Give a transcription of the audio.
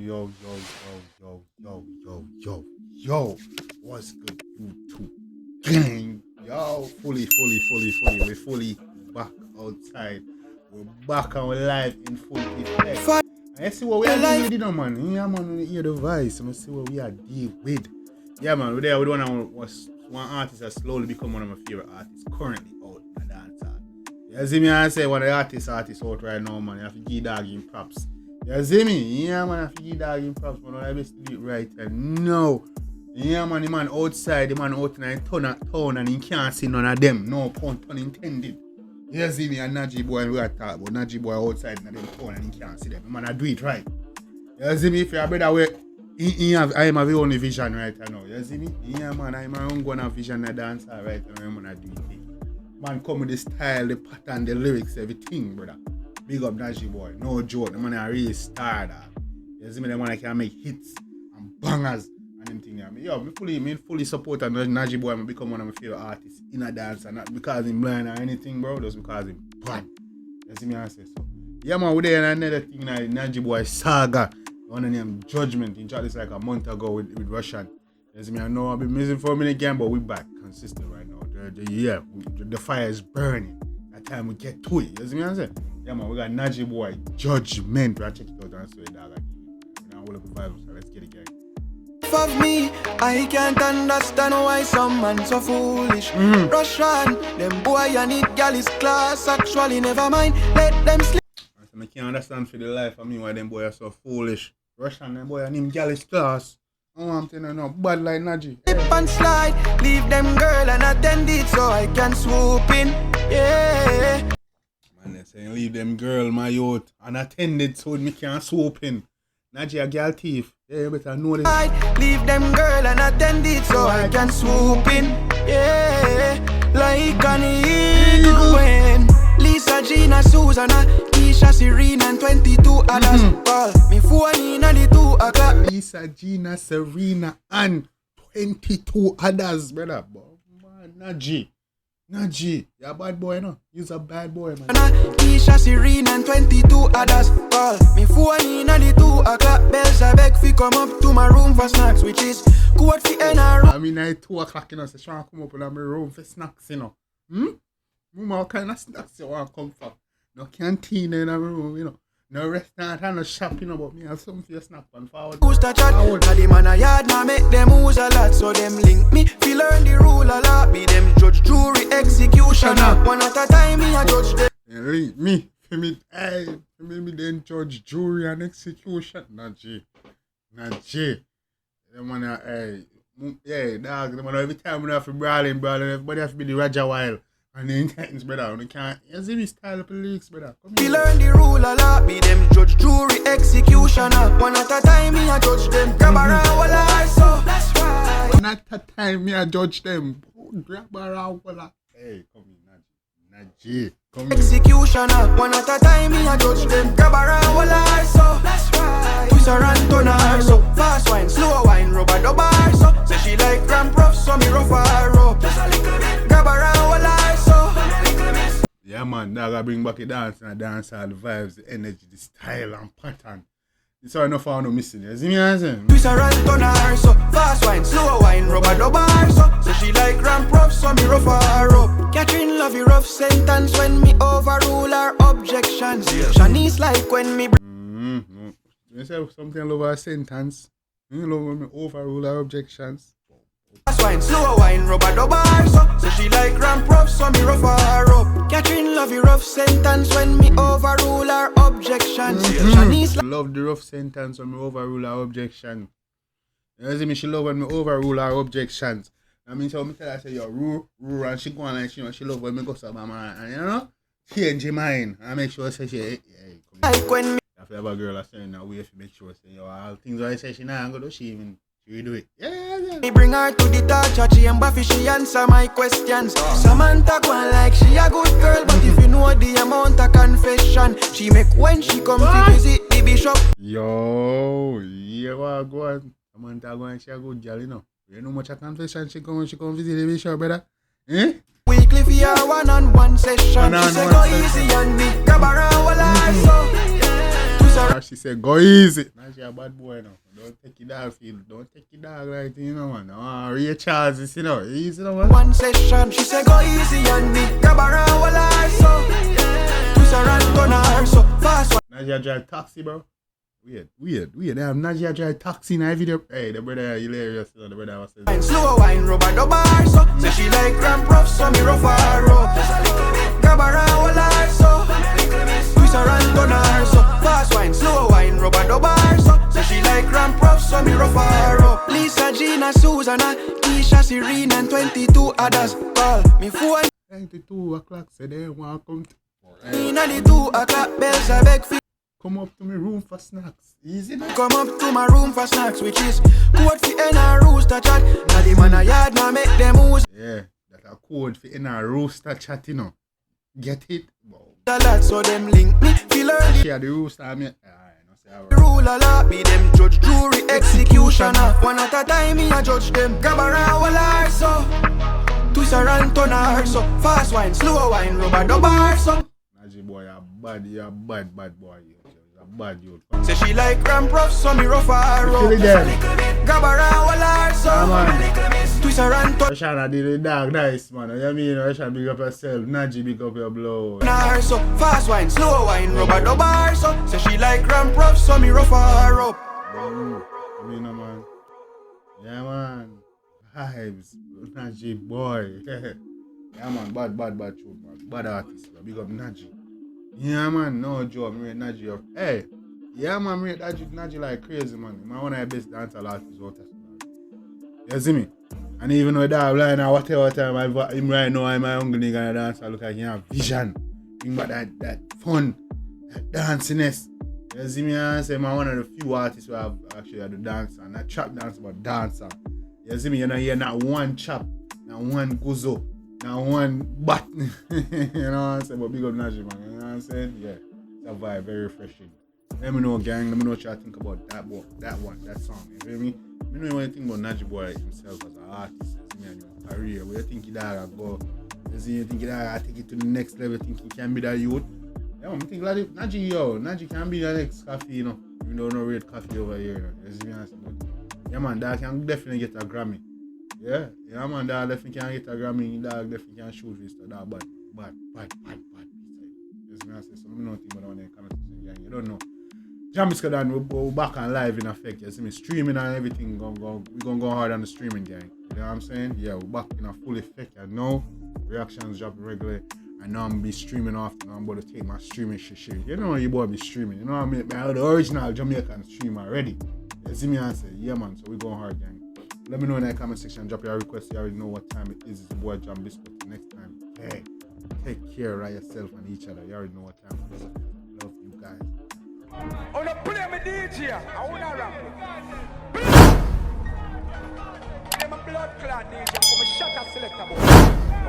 Yo, what's good, YouTube gang? Yo, fully, we're fully back outside. We're back and we're live in full effect. And you see what we are dealing with, you know, man. Yeah, man, we hear the voice. And see what we are dealing with. Yeah, man, we're there with one artist that slowly become one of my favorite artists currently out in the dancehall. You see me, I say one of the artists out right now, man. You have to give dog him props. You see me? Yeah, man, I have to give dog him props, man. I best do it right and no. Yeah, man, the man outside, the man out in a town and he can't see none of them. No pun intended. You see me, and Nigy boy, we are talking about Nigy boy outside in them town and he can't see them. The man, I do it right. You see me, if you're a brother, I am the only vision right now. You see me? Yeah, man, I'm my own gonna vision a dancer right now. I'm gonna do it. Man, come with the style, the pattern, the lyrics, everything, brother. Big up Nigy boy, no joke. The man a real star, dog. You see me, the man can make hits and bangers. And them thing, me fully support Nigy boy. I become one of my favorite artists in a dance, and not because I'm blind or anything, bro. Just because I'm bad. You see me, I say so. Yeah, man, we're there another thing now. Nigy boy saga, one of them Judgement. In chat this like a month ago with Russian. You see me, I know I've been missing for a minute again, but we're back consistent right now. The fire is burning. That time we get to it. You see me, I say. Yeah, man, we got Nigy boy Judgement. We'll check it out and see it, dog. Now we'll have a vibe, so let's get it, guys. Of me, I can't understand why some man so foolish. Russian, them boy I need gal is class. Actually, never mind, let them sleep. I can't understand for the life of me why them boy are so foolish. Russian, them boy I need gal is class. Oh, I'm telling you no, bad like Nigy. Slip and slide, leave them girl and attend it so I can swoop in. Yeah. Man, they saying leave them girl, my youth, and attend it so me can swoop in. Nigy a gal thief. Yeah, you better know this. Leave them girl and attend it so I can swoop in. Yeah, like an eagle when Lisa, Gina, Susanna, Keisha, Serena and 22 others call me phone in at the 2 o'clock. Lisa, Gina, Serena and 22 others, brother. Man, Nigy, you're a bad boy, no? You're a bad boy, man. Keisha, Serena and 22 others call me phone in at the 2 o'clock. Bells I beg fi come up to my room for snacks, which is good for NR. I mean, at 2 o'clock, you know, so she want to come up in my room for snacks, you know. Mama, what kind of snacks you want to come for? No canteen in my room, you know. No restaurant and no shop, you know, but me have something for your snack on forward. Who's the chat? Now the man a yard, now make them use a lot. So them link me, fi learn the rule a lot. Be them judge, jury, executioner. One at a time, me a judge them. Link me, for me then judge, jury and execution. Nigy. The man yeah, dog, the man every time we have to brawling, everybody have to be the Raja while. And the intents, brother, we can't. You see me style up lyrics, brother. Come here. We learn the rule a lot. Be them judge, jury, executioner. One at a time, me a judge them. Grab around while I so. That's right. One at a time, me a judge them. Grab around while I. Hey, come here, Nigy. Come here. Executioner. One at a time, me a judge them. Grab around while I so. That's right. Twist her and turn her so. Fast wine, slow wine, rubber double so. Say she like ramp rough, so me rough her up. Just a little bit. Grab around while I. Yeah, man, dog, I bring back the dance and dance all the vibes, the energy, the style and pattern. It's all enough for no missing. You see me, I say? Twist her and turn her so. Fast wine, slow wine, rubber double so. So she like ramp rough, so me rough her up. Catherine love you rough sentence when me overrule her objections. Shanice like when me. You say something love her sentence. You love when me overrule her objections. Fast wine, slow wine, rubber double so she like ramp rough, so me rough her up. Catherine love you rough sentence when me overrule her objections. Shanice like love the rough sentence when me overrule her objections. You see me, she love when me overrule her objections. I mean, so me tell her, say, yo, rule, and she go on like, you know, she love when me go to mama, and you know, change your mind. I make sure, say, hey, come like when me. If you have a girl that's saying that way, if you make sure, say, yo, all things I say, she not going to do, she even. We do it. Yeah. Me bring her to the torture chamber for she answer my questions. Samantha go on like she a good girl, but if you know the amount of confession she make when she come to visit the bishop. Yo, yeah, go on. Samantha go on, she a good girl, you know. You know much of confession she come visit the bishop, brother. Eh? Weekly for your one-on-one session. She say go easy on me, grab around while I so. She said, go easy. Now she a bad boy now. Don't take your dog field. Don't take your dog right, you know, man. Ray Charles, you know. Easy, no, man. One session, she said, go easy on me. Grab around while I so. Twist her and turn her so. Fast one. Nigy drive taxi, bro. Weird. Damn, Nigy drive taxi in that video. Hey, the brother hilarious. The brother was saying. Slow wine, rubber the bar so. Say she like ramp rough, so me rough her up. Grab around while I so. Twist her and turn her so. Fast wine, slow wine, rubber the bar so. Say she like ramp rough, so me rough her up. Lisa, Gina, Susanna, Keisha, Serene, and 22 others. Call me phone. 22 o'clock, say they want to come. Inna the 2 o'clock bells, I beg for. Come up to my room for snacks. Easy now. Come up to my room for snacks, which is code for in a rooster chat. Now the man a yard now make them ooze. Yeah, that a code for in a rooster chat, you know. Get it? Wow. So them link me, feel early. Share the rooster, I mean. Rule a lot, be them judge, jury, executioner. One at a time, me a judge them. Grab around while I so. Twist her and turn her so. Fast wine, slow wine, rubber the bar so. Nigy boy, you a bad boy. You a bad youth. Say she like ramp rough, so me rough her up. Grab around while I so. Twist her and turn Shana did the dog nice, man. You mean, you should big up yourself. Nigy big up your blow. her so. Fast wine, slow wine, rubber the bar so. Say she like ramp rough, so me rough her up. You mean, man. Yeah, man. Vibes. Nigy boy. Yeah, man. Bad truth, man. Bad artist, man. Big up Nigy. Yeah, man. No joke. Me rate Nigy up. Hey. Yeah, man. Me rate Nigy like crazy, man. Man, one of the best dancer artists out there. You see me? And even though that line or whatever time I'm right now, I'm a hungry nigga and dance, I look like he have vision. Think about that fun, that danciness. You see me? I say, I'm one of the few artists who have actually had the dancer, not trap dance, but dancer. You see me? You know, hear not one chop, not one guzo, not one bat. You know what I'm saying? But big up Nigy, man. You know what I'm saying? Yeah. It's a vibe, very refreshing. Let me know, gang. Let me know what y'all think about that song. You feel me? Let me know what you think about Nigy boy himself as an artist. You see me and your career. Where you think he that go? You see, you think he that take it to the next level? Think he can be that youth? Yeah, I think like Nigy can be the next coffee, you know. Even though no red coffee over here. You see me and say, but yeah, man, that can definitely get a Grammy. Yeah, man, that definitely can get a Grammy. That definitely can shoot this to that bad. You see me and say, so let me know what you think about that in the comment section, gang. You don't know. Jambisco done, we're back on live in effect. You see me streaming and everything. We're gonna go hard on the streaming, gang. You know what I'm saying? Yeah, we're back in a full effect. I know reactions dropping regularly. I know I'm gonna be streaming often. I'm about to take my streaming shit. You know you boy be streaming. You know what I mean? I'm the original Jamaican streamer already. You see me and say, yeah, man. So we're going hard, gang. Let me know in the comment section. Drop your request. You already know what time it is. It's your boy Jambisco. Till next time, hey, take care of yourself and each other. You already know what time it is. Love you guys. On a play me DJ, I wanna rap. I'm a blood clot DJ, I'm a shot selector.